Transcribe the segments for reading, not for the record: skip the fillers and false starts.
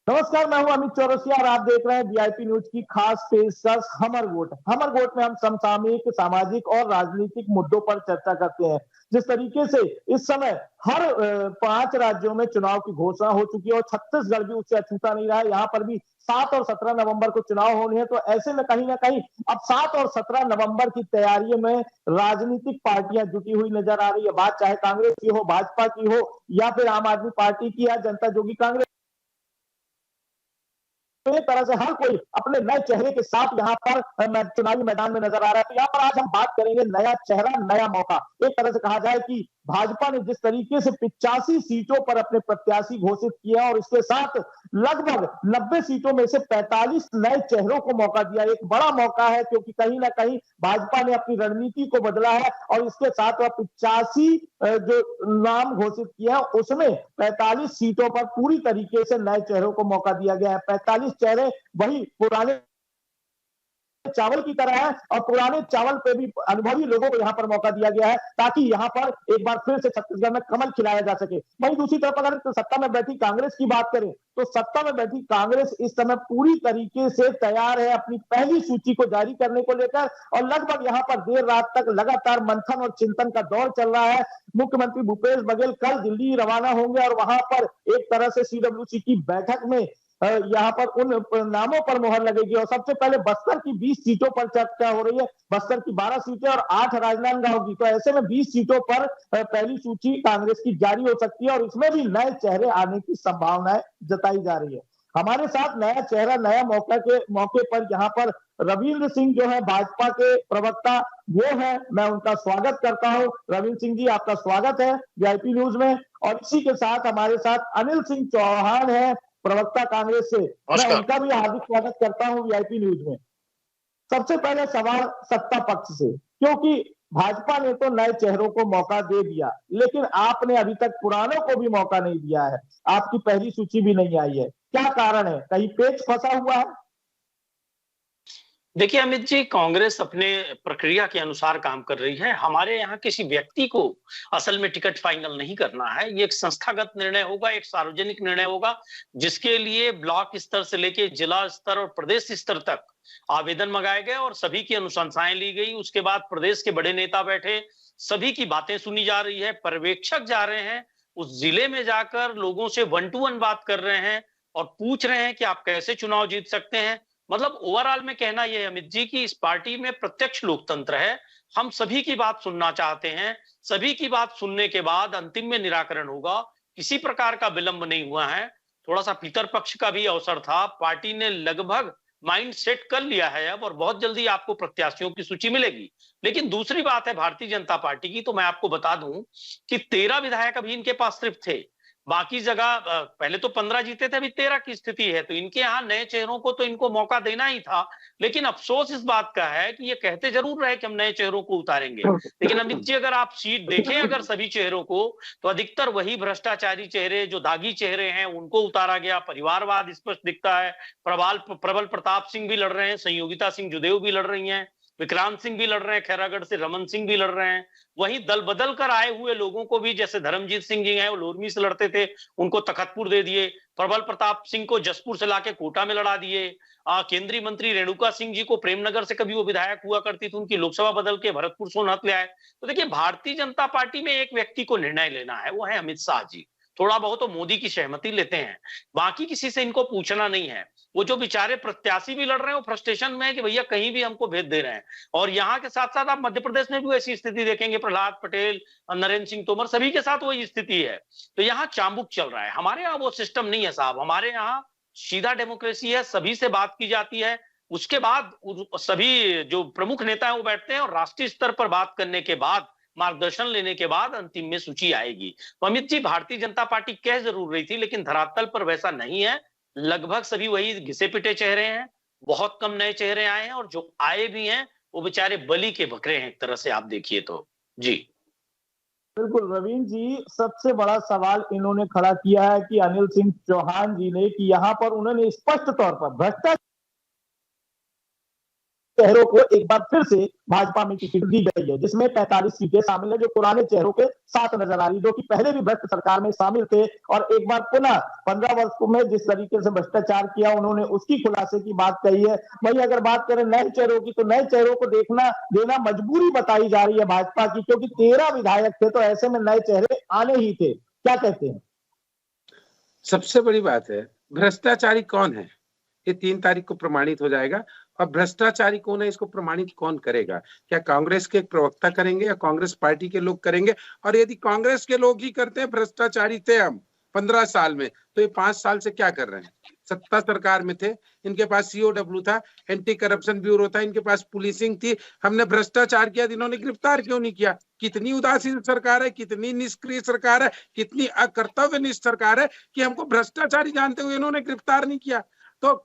नमस्कार, मैं हूं अमित चौरसिया और आप देख रहे हैं वीआईपी न्यूज की खास पेशकश हमर गोट। हमर गोट में हम समसामयिक, सामाजिक और राजनीतिक मुद्दों पर चर्चा करते हैं। जिस तरीके से इस समय हर 5 राज्यों में चुनाव की घोषणा हो चुकी है और छत्तीसगढ़ भी उससे अछूता नहीं रहा है। यहाँ पर भी 7 और 17 नवंबर को चुनाव होने हैं, तो ऐसे में कहीं ना कहीं अब 7 और 17 नवंबर की तैयारियों में राजनीतिक पार्टियां जुटी हुई नजर आ रही है। बात चाहे कांग्रेस की हो, भाजपा की हो या फिर आम आदमी पार्टी की या जनता जोगी कांग्रेस, तो एक तरह से हर कोई अपने नए चेहरे के साथ यहाँ पर चुनावी मैदान में नजर आ रहा है। तो यहाँ पर आज हम बात करेंगे नया चेहरा, नया मौका। एक तरह से कहा जाए कि भाजपा ने जिस तरीके से 85 सीटों पर अपने प्रत्याशी घोषित किया और इसके साथ लगभग 90 सीटों में से 45 नए चेहरों को मौका दिया, एक बड़ा मौका है, क्योंकि कहीं ना कहीं भाजपा ने अपनी रणनीति को बदला है और इसके साथ वह 85 जो नाम घोषित किया है उसमें 45 सीटों पर पूरी तरीके से नए चेहरों को मौका दिया गया है। 45 चेहरे वही पुराने चावल की तरह है और पुराने चावल पे भी अनुभवी लोगों को यहाँ पर मौका दिया गया है ताकि यहाँ पर एक बार फिर से छत्तीसगढ़ में कमल खिलाया जा सके। वहीं दूसरी तरफ अगर तो सत्ता में बैठी कांग्रेस की बात करें तो सत्ता में बैठी कांग्रेस इस समय पूरी तरीके से तैयार है अपनी पहली सूची को जारी करने को लेकर और लगभग यहाँ पर देर रात तक लगातार मंथन और चिंतन का दौर चल रहा है। मुख्यमंत्री भूपेश बघेल कल दिल्ली रवाना होंगे और वहां पर एक तरह से सीडब्ल्यूसी की बैठक में यहाँ पर उन नामों पर मुहर लगेगी और सबसे पहले बस्तर की 20 सीटों पर चर्चा हो रही है। बस्तर की 12 सीटें और 8 राजनांदगांव की, तो ऐसे में 20 सीटों पर पहली सूची कांग्रेस की जारी हो सकती है और इसमें भी नए चेहरे आने की संभावनाएं जताई जा रही है। हमारे साथ नया चेहरा, नया मौके पर यहाँ पर रविंद्र सिंह जो है भाजपा के प्रवक्ता वो है, मैं उनका स्वागत करता हूं। रविंद्र सिंह जी, आपका स्वागत है वीआईपी न्यूज में। और इसी के साथ हमारे साथ अनिल सिंह चौहान है, प्रवक्ता कांग्रेस से, मैं उनका भी हार्दिक स्वागत करता हूं वीआईपी न्यूज में। सबसे पहले सवाल सत्ता पक्ष से, क्योंकि भाजपा ने तो नए चेहरों को मौका दे दिया लेकिन आपने अभी तक पुरानों को भी मौका नहीं दिया है, आपकी पहली सूची भी नहीं आई है, क्या कारण है? कहीं पेच फंसा हुआ है? देखिए अमित जी, कांग्रेस अपने प्रक्रिया के अनुसार काम कर रही है। हमारे यहाँ किसी व्यक्ति को असल में टिकट फाइनल नहीं करना है। ये एक संस्थागत निर्णय होगा, एक सार्वजनिक निर्णय होगा, जिसके लिए ब्लॉक स्तर से लेके जिला स्तर और प्रदेश स्तर तक आवेदन मंगाए गए और सभी की अनुशंसाएं ली गई। उसके बाद प्रदेश के बड़े नेता बैठे, सभी की बातें सुनी जा रही है। पर्यवेक्षक जा रहे हैं, उस जिले में जाकर लोगों से 1 to 1 बात कर रहे हैं और पूछ रहे हैं कि आप कैसे चुनाव जीत सकते हैं। मतलब ओवरऑल में कहना यह है अमित जी कि इस पार्टी में प्रत्यक्ष लोकतंत्र है। हम सभी की बात सुनना चाहते हैं, सभी की बात सुनने के बाद अंतिम में निराकरण होगा। किसी प्रकार का विलंब नहीं हुआ है। थोड़ा सा पितर पक्ष का भी अवसर था, पार्टी ने लगभग माइंड सेट कर लिया है अब और बहुत जल्दी आपको प्रत्याशियों की सूची मिलेगी। लेकिन दूसरी बात है भारतीय जनता पार्टी की, तो मैं आपको बता दूं कि 13 विधायक अभी इनके पास सिर्फ थे। बाकी जगह पहले तो 15 जीते थे, अभी 13 की स्थिति है। तो इनके यहाँ नए चेहरों को तो इनको मौका देना ही था। लेकिन अफसोस इस बात का है कि ये कहते जरूर रहे कि हम नए चेहरों को उतारेंगे, लेकिन अमित जी अगर आप सीट देखें अगर सभी चेहरों को, तो अधिकतर वही भ्रष्टाचारी चेहरे, जो दागी चेहरे हैं, उनको उतारा गया। परिवारवाद स्पष्ट दिखता है। प्रबल प्रताप सिंह भी लड़ रहे हैं, संयोगिता सिंह जुदेव भी लड़ रही हैं, विक्रांत सिंह भी लड़ रहे हैं, खैरागढ़ से रमन सिंह भी लड़ रहे हैं। वहीं दल बदल कर आए हुए लोगों को भी, जैसे धर्मजीत सिंह जी हैं, वो लोरमी से लड़ते थे, उनको तखतपुर दे दिए। प्रबल प्रताप सिंह को जसपुर से लाके कोटा में लड़ा दिए। केंद्रीय मंत्री रेणुका सिंह जी को प्रेमनगर से कभी वो विधायक हुआ करती थी, उनकी लोकसभा बदल के भरतपुर सोनहत ले आए। तो देखिए, भारतीय जनता पार्टी में एक व्यक्ति को निर्णय लेना है, वो है अमित शाह जी। थोड़ा बहुत तो मोदी की सहमति लेते हैं, बाकी किसी से इनको पूछना नहीं है। वो जो बेचारे प्रत्याशी भी लड़ रहे हैं, वो फ्रस्ट्रेशन में है कि भैया कहीं भी हमको भेज दे रहे हैं। और यहाँ के साथ साथ आप मध्य प्रदेश में भी ऐसी स्थिति देखेंगे, प्रहलाद पटेल, नरेंद्र सिंह तोमर, सभी के साथ वही स्थिति है। तो यहाँ चाबुक चल रहा है। हमारे यहाँ वो सिस्टम नहीं है साहब। हमारे यहाँ सीधा डेमोक्रेसी है, सभी से बात की जाती है। उसके बाद सभी जो प्रमुख नेता है वो बैठते हैं और राष्ट्रीय स्तर पर बात करने के बाद, मार्गदर्शन लेने के बाद अंतिम में सूची आएगी। तो अमित जी, भारतीय जनता पार्टी कह जरूर रही थी, लेकिन धरातल पर वैसा नहीं है। लगभग सभी वही घिसे पिटे चेहरे हैं, बहुत कम नए चेहरे आए हैं और जो आए भी हैं वो बेचारे बलि के बकरे हैं एक तरह से आप देखिए तो। जी बिल्कुल रविंद्र जी, सबसे बड़ा सवाल इन्होंने खड़ा किया है कि अनिल सिंह चौहान जी ने, कि यहाँ पर उन्होंने स्पष्ट तौर पर भ्रष्टाचार चेहरों को एक बार फिर से भाजपा में टिकट दी गई है, जिसमें 45 सीटें शामिल है जो पुराने चेहरों के साथ नजर आ रही, जो कि पहले भी भ्रष्ट सरकार में शामिल थे और एक बार पुनः 15 वर्षों में जिस तरीके से भ्रष्टाचार किया उन्होंने उसकी खुलासे की बात कही है। वहीं अगर बात करें नए चेहरों की, तो नए चेहरों को देना मजबूरी बताई जा रही है भाजपा की, क्योंकि 13 विधायक थे तो ऐसे में नए चेहरे आने ही थे। क्या कहते हैं? सबसे बड़ी बात है, भ्रष्टाचारी कौन है ये 3 तारीख को प्रमाणित हो जाएगा। और भ्रष्टाचारी कौन है इसको प्रमाणित कौन करेगा? क्या कांग्रेस के एक प्रवक्ता करेंगे या कांग्रेस पार्टी के लोग करेंगे? और यदि कांग्रेस के लोग ही करते हैं, भ्रष्टाचारी थे हम 15 साल में, तो ये 5 साल से क्या कर रहे हैं? सत्ता सरकार में थे, इनके पास COW था, एंटी करप्शन ब्यूरो था, इनके पास पुलिसिंग थी। हमने भ्रष्टाचार किया, इन्होंने गिरफ्तार क्यों नहीं किया? कितनी उदासीन सरकार है, कितनी निष्क्रिय सरकार है, कितनी अकर्तव्यनिष्ठ सरकार है कि हमको भ्रष्टाचारी जानते हुए इन्होंने गिरफ्तार नहीं किया। तो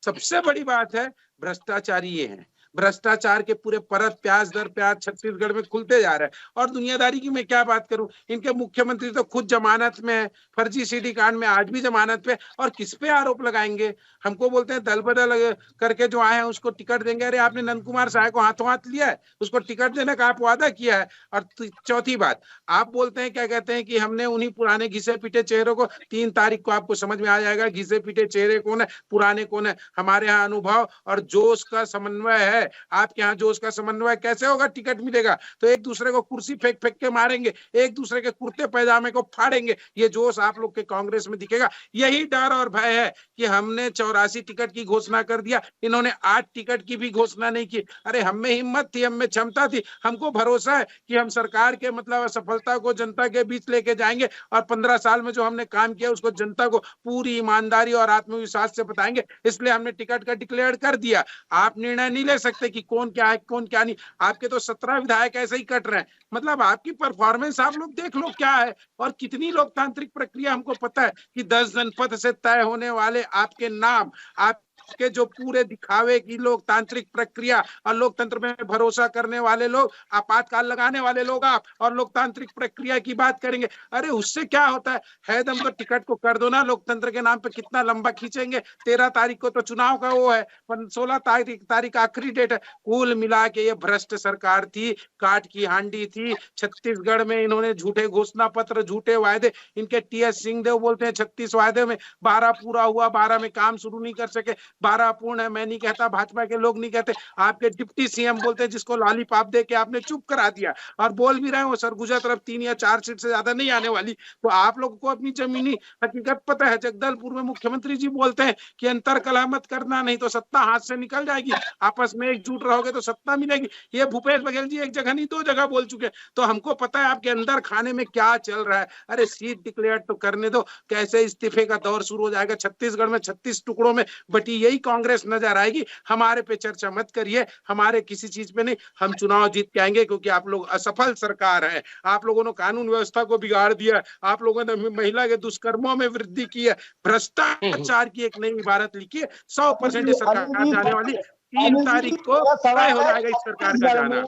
सबसे बड़ी बात है, भ्रष्टाचारी ये हैं। भ्रष्टाचार के पूरे परत प्याज दर प्याज छत्तीसगढ़ में खुलते जा रहे हैं। और दुनियादारी की मैं क्या बात करूं, इनके मुख्यमंत्री तो खुद जमानत में है, फर्जी CD कांड में आज भी जमानत पे। और किस पे आरोप लगाएंगे? हमको बोलते हैं दल बदल करके जो आए हैं उसको टिकट देंगे। अरे आपने नंद कुमार साय को हाथों हाथ लिया है, उसको टिकट देने का आप वादा किया है। और चौथी बात, आप बोलते हैं, क्या कहते हैं कि हमने उन्हीं पुराने घिसे पीटे चेहरों को, 3 तारीख को आपको समझ में आ जाएगा घिसे पीटे चेहरे कौन है, पुराने कौन है। हमारे यहाँ अनुभव और जोश का समन्वय है, आपके यहाँ जोश का समन्वय कैसे होगा? टिकट मिलेगा तो एक दूसरे को कुर्सी फेंक फेंक के मारेंगे, एक दूसरे के कुर्ते पैजामे को फाड़ेंगे। ये जोश आप लोग के कांग्रेस में दिखेगा। यही डर और भय है कि हमने 84 टिकट की घोषणा कर दिया, इन्होंने 8 टिकट की भी घोषणा नहीं की। अरे हम में हिम्मत थी, हम में क्षमता थी, हमको भरोसा है कि हम सरकार के मतलब सफलता को जनता के बीच लेके जाएंगे और 15 साल में जो हमने काम किया उसको जनता को पूरी ईमानदारी और आत्मविश्वास से बताएंगे। इसलिए हमने टिकट का डिक्लेयर कर दिया। आप निर्णय नहीं ले सकते कि कौन क्या है कौन क्या नहीं। आपके तो 17 विधायक ऐसे ही कट रहे हैं। मतलब आपकी परफॉर्मेंस आप लोग देख लो क्या है। और कितनी लोकतांत्रिक प्रक्रिया, हमको पता है कि 10 जनपद से तय होने वाले आपके नाम, आप के जो पूरे दिखावे की लोकतांत्रिक प्रक्रिया और लोकतंत्र में भरोसा करने वाले लोग, आपातकाल लगाने वाले लोग आप, और लोकतांत्रिक प्रक्रिया की बात करेंगे। अरे उससे क्या होता है दम तो टिकट को कर दो ना। लोकतंत्र के नाम पे कितना लंबा खींचेंगे? 13 तारीख को तो चुनाव का वो है, 16 तारीख आखिरी डेट है। कुल मिला के ये भ्रष्ट सरकार थी, काट की हांडी थी। छत्तीसगढ़ में इन्होंने झूठे घोषणा पत्र, झूठे वायदे, इनके TS सिंहदेव बोलते हैं 36 वायदे में 12 पूरा हुआ, 12 में काम शुरू नहीं कर सके। 12 पूर्ण है, मैं नहीं कहता, भाजपा के लोग नहीं कहते। आपके डिप्टी CM बोलते हैं, जिसको लॉलीपॉप दे के आपने चुप करा दिया और बोल भी रहे हो सरगुजा तरफ 3 या 4 सीट से ज्यादा नहीं आने वाली। तो आप लोगों को अपनी जमीनी हकीकत पता है। जगदलपुर में मुख्यमंत्री जी बोलते हैं कि अंतर कलह मत करना, नहीं तो सत्ता हाथ से निकल जाएगी। आपस में एकजुट रहोगे तो सत्ता मिलेगी। ये भूपेश बघेल जी एक जगह नहीं 2 जगह बोल चुके। तो हमको पता है आपके अंदर खाने में क्या चल रहा है। अरे सीट डिक्लेयर तो करने दो, कैसे इस्तीफे का दौर शुरू हो जाएगा। छत्तीसगढ़ में 36 टुकड़ों में बटी यही कांग्रेस नजर आएगी। हमारे पे चर्चा मत करिए, हमारे किसी चीज पे नहीं। हम चुनाव जीत के आएंगे क्योंकि आप लोग असफल सरकार है। आप लोगों ने कानून व्यवस्था को बिगाड़ दिया, आप लोगों ने महिला के दुष्कर्मों में वृद्धि की है, भ्रष्टाचार की एक नई इबारत लिखी है। 100% सरकार जाने वाली। 3 तारीख को तय हो जाएगा इस सरकार का जाना।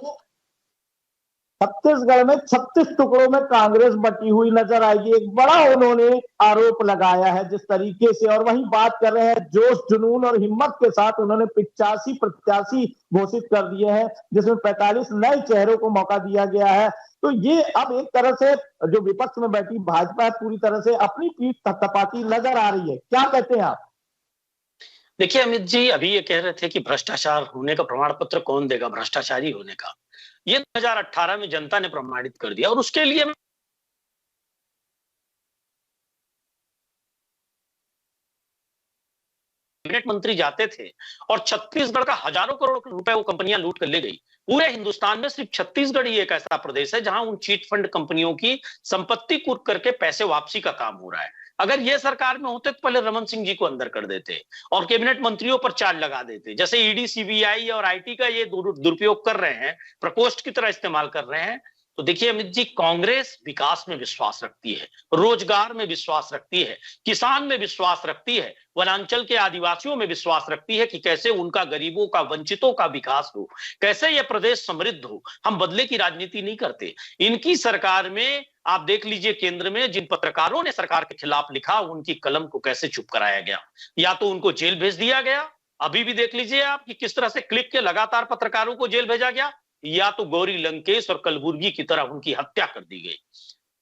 छत्तीसगढ़ में 36 टुकड़ों में कांग्रेस बटी हुई नजर आएगी। एक बड़ा उन्होंने आरोप लगाया है जिस तरीके से। और वहीं बात कर रहे हैं जोश, जुनून और हिम्मत के साथ उन्होंने 85 प्रत्याशी घोषित कर दिए हैं, जिसमें 45 नए चेहरों को मौका दिया गया है। तो ये अब एक तरह से जो विपक्ष में बैठी भाजपा पूरी तरह से अपनी पीठ थपथपाती नजर आ रही है। क्या कहते हैं आप? देखिए अमित जी, अभी ये कह रहे थे कि भ्रष्टाचार होने का प्रमाण पत्र कौन देगा, भ्रष्टाचारी होने का। ये 2018 में जनता ने प्रमाणित कर दिया और उसके लिए कैबिनेट मंत्री जाते थे और छत्तीसगढ़ का हजारों करोड़ रुपए वो कंपनियां लूट कर ले गई। पूरे हिंदुस्तान में सिर्फ छत्तीसगढ़ ही एक ऐसा प्रदेश है जहां उन चीट फंड कंपनियों की संपत्ति कुर्क करके पैसे वापसी का काम हो रहा है। अगर ये सरकार में होते तो पहले रमन सिंह जी को अंदर कर देते और कैबिनेट मंत्रियों पर चार्ज लगा देते। जैसे ईडी, CBI और IT का ये दुरुपयोग कर रहे हैं, प्रकोष्ठ की तरह इस्तेमाल कर रहे हैं। तो देखिए अमित जी, कांग्रेस विकास में विश्वास रखती है, रोजगार में विश्वास रखती है, किसान में विश्वास रखती है, वनांचल के आदिवासियों में विश्वास रखती है कि कैसे उनका, गरीबों का, वंचितों का विकास हो, कैसे यह प्रदेश समृद्ध हो। हम बदले की राजनीति नहीं करते। इनकी सरकार में आप देख लीजिए, केंद्र में जिन पत्रकारों ने सरकार के खिलाफ लिखा, उनकी कलम को कैसे चुप कराया गया। या तो उनको जेल भेज दिया गया अभी भी देख लीजिए आप कि किस तरह से क्लिक के लगातार पत्रकारों को जेल भेजा गया, या तो गौरी लंकेश और कलबुर्गी की तरह उनकी हत्या कर दी गई।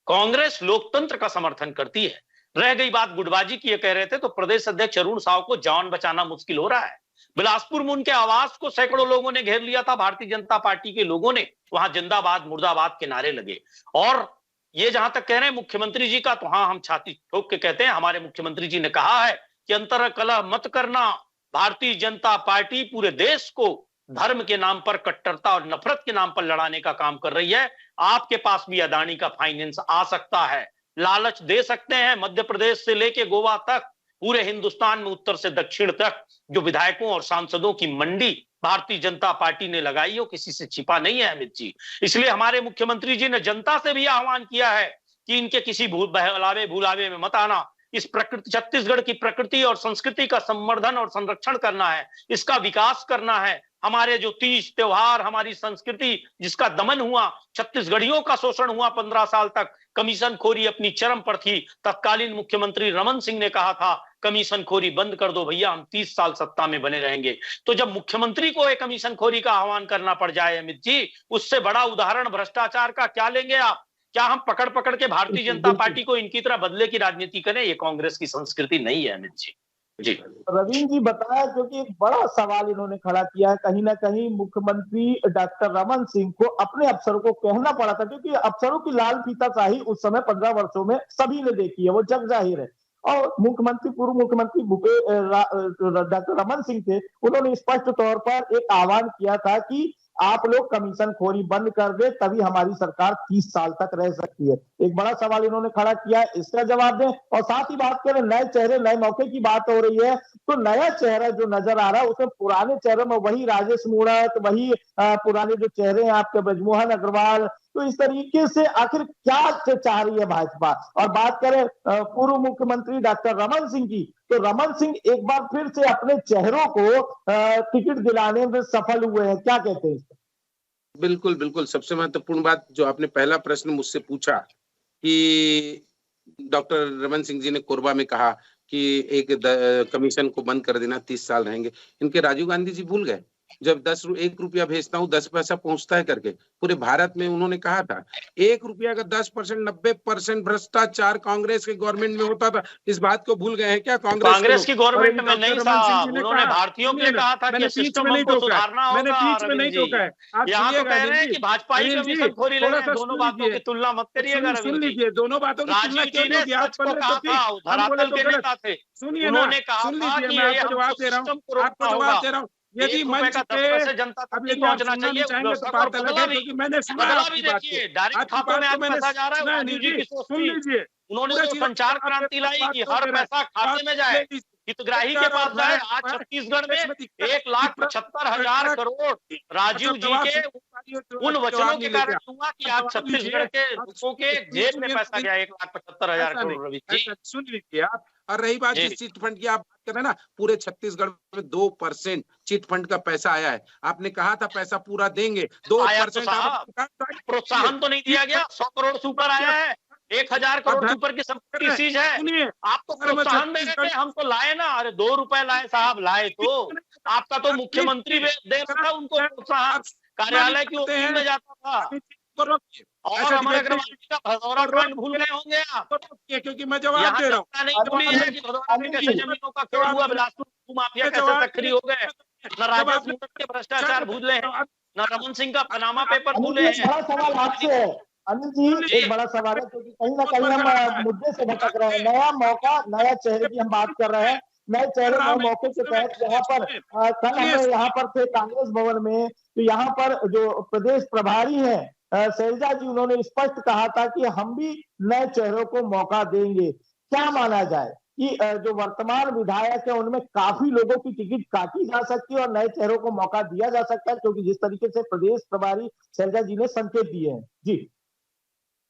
कांग्रेस लोकतंत्र का समर्थन करती है। रह गई बात गुटबाजी की, ये कह रहे थे, तो प्रदेश अध्यक्ष अरुण साव को जान बचाना मुश्किल हो रहा है। बिलासपुर में उनके आवास को सैकड़ों लोगों ने घेर लिया था, भारतीय जनता पार्टी के लोगों ने वहां जिंदाबाद मुर्दाबाद के नारे लगे। और ये जहां तक कह रहे हैं मुख्यमंत्री जी का, तो हाँ, हम छाती ठोक के कहते हैं, हमारे मुख्यमंत्री जी ने कहा है कि अंतर कलह मत करना। भारतीय जनता पार्टी पूरे देश को धर्म के नाम पर, कट्टरता और नफरत के नाम पर लड़ाने का काम कर रही है। आपके पास भी अदानी का फाइनेंस आ सकता है, लालच दे सकते हैं। मध्य प्रदेश से लेके गोवा तक, पूरे हिंदुस्तान में उत्तर से दक्षिण तक जो विधायकों और सांसदों की मंडी भारतीय जनता पार्टी ने लगाई हो, किसी से छिपा नहीं है अमित जी। इसलिए हमारे मुख्यमंत्री जी ने जनता से भी आह्वान किया है कि इनके किसी बहलावे भुलावे में मत आना। इस प्रकृति, छत्तीसगढ़ की प्रकृति और संस्कृति का संवर्धन और संरक्षण करना है, इसका विकास करना है। हमारे जो तीज त्योहार, हमारी संस्कृति जिसका दमन हुआ, छत्तीसगढ़ियों का शोषण हुआ 15 साल तक, कमीशन खोरी अपनी चरम पर थी। तत्कालीन मुख्यमंत्री रमन सिंह ने कहा था कमीशन खोरी बंद कर दो भैया, हम 30 साल सत्ता में बने रहेंगे। तो जब मुख्यमंत्री को एक कमीशन खोरी का आह्वान करना पड़ जाए अमित जी, उससे बड़ा उदाहरण भ्रष्टाचार का क्या लेंगे आप? क्या हम पकड़ पकड़ के भारतीय जनता पार्टी को इनकी तरह बदले की राजनीति करें? ये कांग्रेस की संस्कृति नहीं है अमित जी। जी रवीन जी बताया, क्योंकि एक बड़ा सवाल इन्होंने खड़ा किया है। कहीं ना कहीं मुख्यमंत्री डॉक्टर रमन सिंह को अपने अफसरों को कहना पड़ा था, क्योंकि अफसरों की लाल फीताशाही उस समय 15 वर्षों में सभी ने देखी है, वो जग जाहिर है। और मुख्यमंत्री, पूर्व मुख्यमंत्री डॉक्टर रमन सिंह थे, उन्होंने स्पष्ट तौर पर एक आह्वान किया था कि आप लोग कमीशन खोरी बंद कर दे, तभी हमारी सरकार 30 साल तक रह सकती है। एक बड़ा सवाल इन्होंने खड़ा किया है, इसका जवाब दें। और साथ ही बात करें नए चेहरे नए मौके की बात हो रही है, तो नया चेहरा जो नजर आ रहा है उसमें पुराने चेहरे में वही राजेश मूणत, वही पुराने जो चेहरे हैं आपके ब्रजमोहन अग्रवाल। तो इस तरीके से आखिर क्या चाह रही है भाजपा? और बात करें पूर्व मुख्यमंत्री डॉक्टर रमन सिंह की, तो रमन सिंह एक बार फिर से अपने चेहरों को टिकट दिलाने में सफल हुए हैं, क्या कहते हैं? बिल्कुल बिल्कुल, सबसे महत्वपूर्ण बात जो आपने पहला प्रश्न मुझसे पूछा कि डॉक्टर रमन सिंह जी ने कोरबा में कहा कि एक कमीशन को बंद कर देना, 30 साल रहेंगे। इनके राजीव गांधी जी भूल गए? जब 1 रुपया भेजता हूँ 10 पैसा पहुंचता है करके, पूरे भारत में उन्होंने कहा था 1 रुपया का 10%, 90% भ्रष्टाचार कांग्रेस के गवर्नमेंट में होता था। इस बात को भूल गए हैं क्या कांग्रेस की गवर्नमेंट में? नहीं साहब, उन्होंने भारतीयों के लिए कहा था कि सिस्टम हमको सुधारना होगा। मैंने बीच में नहीं टोका है। आप यहाँ तो कह रहे हैं कि भाजपा ही कमीशन खोरी ले रहे हैं। दोनों बातों की तुलना मत करिएगा। सुन लीजिए, दोनों बातों की तुलना क्यों नहीं की? आप धरातल के नेता थे, उन्होंने कहा था कि ये जवाब दे रहा हूँ, आपको जवाब दे रहा हूँ। यदि मंच पे जनता तक नहीं पहुंचना चाहिए, तो बात अलग है, क्योंकि मैंने सुना आपकी बात को। डायरेक्ट खातों में आज पैसा जा रहा है। सुन लीजिए, उन्होंने तो संचार क्रांति लाई कि हर पैसा खाते में जाए, हितग्राही के पास जाए। आज छत्तीसगढ़ में 1,75,000 करोड़ राजीव जी के उन वचनों के कारण हुआ कि आज छत्तीसगढ़ के लोगों के जेब में पैसा गया 1,75,000 करोड़। रवि जी सुन लीजिए आप। और रही बात जिस चिट फंड की आप बात कर रहे हैं ना, पूरे छत्तीसगढ़ में 2% चिट फंड का पैसा आया है। आपने कहा था पैसा पूरा देंगे, 2% प्रोत्साहन तो नहीं दिया गया। 100 करोड़ से ऊपर आया है, 1,000 करोड़ से ऊपर की संपत्ति सीज है। आप तो प्रोत्साहन दे रहे थे, हम तो लाए ना। अरे 2 रुपए लाए साहब, लाए तो आपका तो मुख्यमंत्री दे रहा था उनको प्रोत्साहन, कार्यालय की ओपनिंग में जाता था। और अमर अग्रवाल जी का भदौरा कांड भूल गए होंगे आप, क्योंकि मैं जवाब दे रहा हूँ। जमीनों का खेल हुआ, बिलासपुर माफिया कैसे सक्रिय हो गए, न राजेश मूणत के भ्रष्टाचार भूले हैं, न रमन सिंह का पनामा पेपर भूले हैं। बड़ा सवाल आपसे है अनिल जी, एक बड़ा सवाल है, क्योंकि कहीं ना कहीं हम मुद्दे से भटक रहे हैं। नया मौका, नया चेहरे की हम बात कर रहे हैं। नए चेहरे नए मौके के तहत यहाँ पर कल हम यहाँ पर थे कांग्रेस भवन में, तो यहाँ पर जो प्रदेश प्रभारी है शैलजा जी, उन्होंने स्पष्ट कहा था कि हम भी नए चेहरों को मौका देंगे। क्या माना जाए कि जो वर्तमान विधायक है उनमें काफी लोगों की टिकट काटी जा सकती है और नए चेहरों को मौका दिया जा सकता है, क्योंकि जिस तरीके से प्रदेश प्रभारी शैलजा जी ने संकेत दिए हैं? जी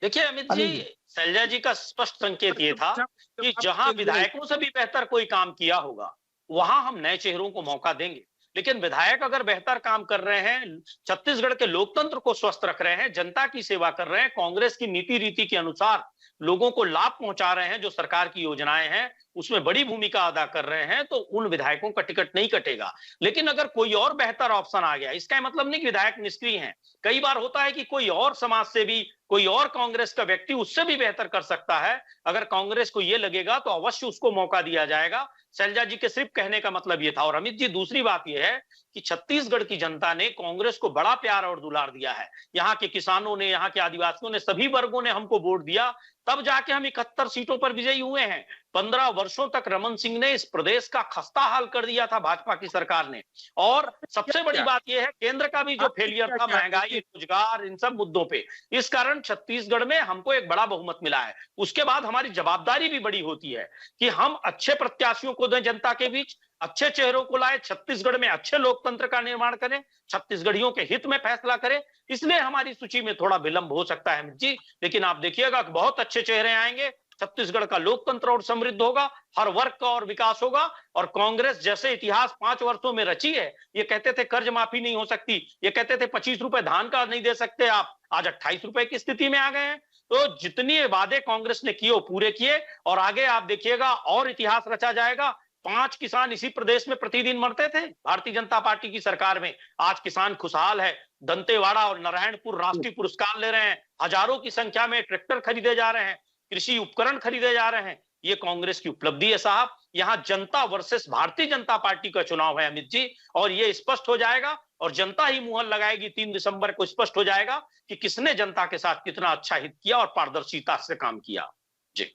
देखिए अमित जी, शैलजा जी का स्पष्ट संकेत ये था कि जहां विधायकों से भी बेहतर कोई काम किया होगा वहां हम नए चेहरों को मौका देंगे। लेकिन विधायक अगर बेहतर काम कर रहे हैं, छत्तीसगढ़ के लोकतंत्र को स्वस्थ रख रहे हैं, जनता की सेवा कर रहे हैं, कांग्रेस की नीति रीति के अनुसार लोगों को लाभ पहुंचा रहे हैं, जो सरकार की योजनाएं हैं उसमें बड़ी भूमिका अदा कर रहे हैं, तो उन विधायकों का टिकट नहीं कटेगा। लेकिन अगर कोई और बेहतर ऑप्शन आ गया, इसका मतलब नहीं कि विधायक निष्क्रिय हैं। कई बार होता है कि कोई और समाज से भी, कोई और कांग्रेस का व्यक्ति उससे भी बेहतर कर सकता है। अगर कांग्रेस को यह लगेगा तो अवश्य उसको मौका दिया जाएगा। शैलजा जी के सिर्फ कहने का मतलब यह था। और अमित जी, दूसरी बात यह है कि छत्तीसगढ़ की जनता ने कांग्रेस को बड़ा प्यार और दुलार दिया है। यहाँ के किसानों ने, यहाँ के आदिवासियों ने, सभी वर्गों ने हमको वोट दिया, तब जाके हम 71 सीटों पर विजयी हुए हैं। 15 वर्षों तक रमन सिंह ने इस प्रदेश का खस्ता हाल कर दिया था भाजपा की सरकार ने। और सबसे बड़ी बात यह है, केंद्र का भी जो फेलियर था, महंगाई, रोजगार, इन सब मुद्दों पे, इस कारण छत्तीसगढ़ में हमको एक बड़ा बहुमत मिला है। उसके बाद हमारी जवाबदारी भी बड़ी होती है कि हम अच्छे प्रत्याशियों को दें जनता के बीच, अच्छे चेहरों को लाए, छत्तीसगढ़ में अच्छे लोकतंत्र का निर्माण करें, छत्तीसगढ़ियों के हित में फैसला करें। इसलिए हमारी सूची में थोड़ा विलंब हो सकता है जी, लेकिन आप देखिएगा कि बहुत अच्छे चेहरे आएंगे, छत्तीसगढ़ का लोकतंत्र और समृद्ध होगा, हर वर्ग का और विकास होगा। और कांग्रेस जैसे इतिहास 5 वर्षों में रची है, ये कहते थे कर्ज माफी नहीं हो सकती, ये कहते थे 25 रुपए धान का नहीं दे सकते आप, आज 28 रुपए की स्थिति में आ गए हैं। तो जितने वादे कांग्रेस ने किए वो पूरे किए, और आगे आप देखिएगा और इतिहास रचा जाएगा। 5 किसान इसी प्रदेश में प्रतिदिन मरते थे भारतीय जनता पार्टी की सरकार में, आज किसान खुशहाल है। दंतेवाड़ा और नारायणपुर राष्ट्रीय पुरस्कार ले रहे हैं, हजारों की संख्या में ट्रैक्टर खरीदे जा रहे हैं, कृषि उपकरण खरीदे जा रहे हैं। ये कांग्रेस की उपलब्धि है साहब। यहाँ जनता वर्सेस भारतीय जनता पार्टी का चुनाव है अमित जी, और ये स्पष्ट हो जाएगा, और जनता ही मुहर लगाएगी। 3 दिसंबर को स्पष्ट हो जाएगा कि किसने जनता के साथ कितना अच्छा हित किया और पारदर्शिता से काम किया। जी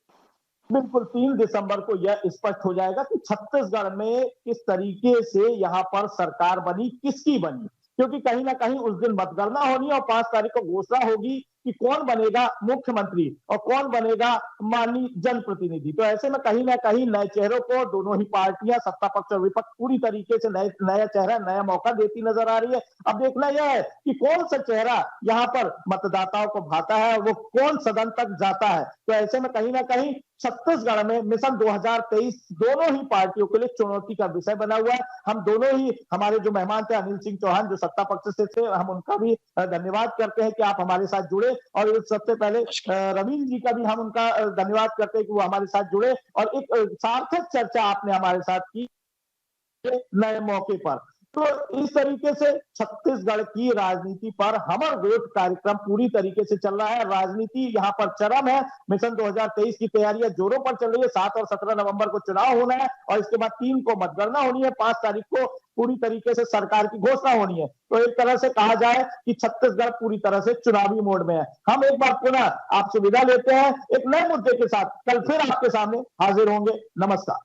बिल्कुल, 3 दिसंबर को यह स्पष्ट हो जाएगा कि छत्तीसगढ़ में किस तरीके से यहाँ पर सरकार बनी, किसकी बनी, क्योंकि कहीं ना कहीं उस दिन मतगणना होनी है और 5 तारीख को घोषणा होगी कि कौन बनेगा मुख्यमंत्री और कौन बनेगा माननीय जनप्रतिनिधि। तो ऐसे में कहीं ना कहीं नए चेहरों को दोनों ही पार्टियां, सत्ता पक्ष और विपक्ष, पूरी तरीके से नया चेहरा, नया मौका देती नजर आ रही है। अब देखना यह है कि कौन सा चेहरा यहाँ पर मतदाताओं को भाता है, वो कौन सदन तक जाता है। तो ऐसे में कहीं ना कहीं छत्तीसगढ़ में मिशन 2023 दोनों ही पार्टियों के लिए चुनौती का विषय बना हुआ है। हम दोनों ही, हमारे जो मेहमान थे अनिल सिंह चौहान जो सत्ता पक्ष से थे, हम उनका भी धन्यवाद करते हैं कि आप हमारे साथ जुड़े, और सबसे पहले रवीन जी का भी हम उनका धन्यवाद करते हैं कि वो हमारे साथ जुड़े और एक सार्थक चर्चा आपने हमारे साथ की नए मौके पर। तो इस तरीके से छत्तीसगढ़ की राजनीति पर हमर गोठ कार्यक्रम पूरी तरीके से चल रहा है। राजनीति यहाँ पर चरम है। मिशन 2023 की तैयारियां जोरों पर चल रही है। 7 और 17 नवंबर को चुनाव होना है और इसके बाद 3 को मतगणना होनी है, 5 तारीख को पूरी तरीके से सरकार की घोषणा होनी है। तो एक तरह से कहा जाए कि छत्तीसगढ़ पूरी तरह से चुनावी मोड में है। हम एक बार पुनः आपसे विदा लेते हैं एक नए मुद्दे के साथ, कल फिर आपके सामने हाजिर होंगे। नमस्कार।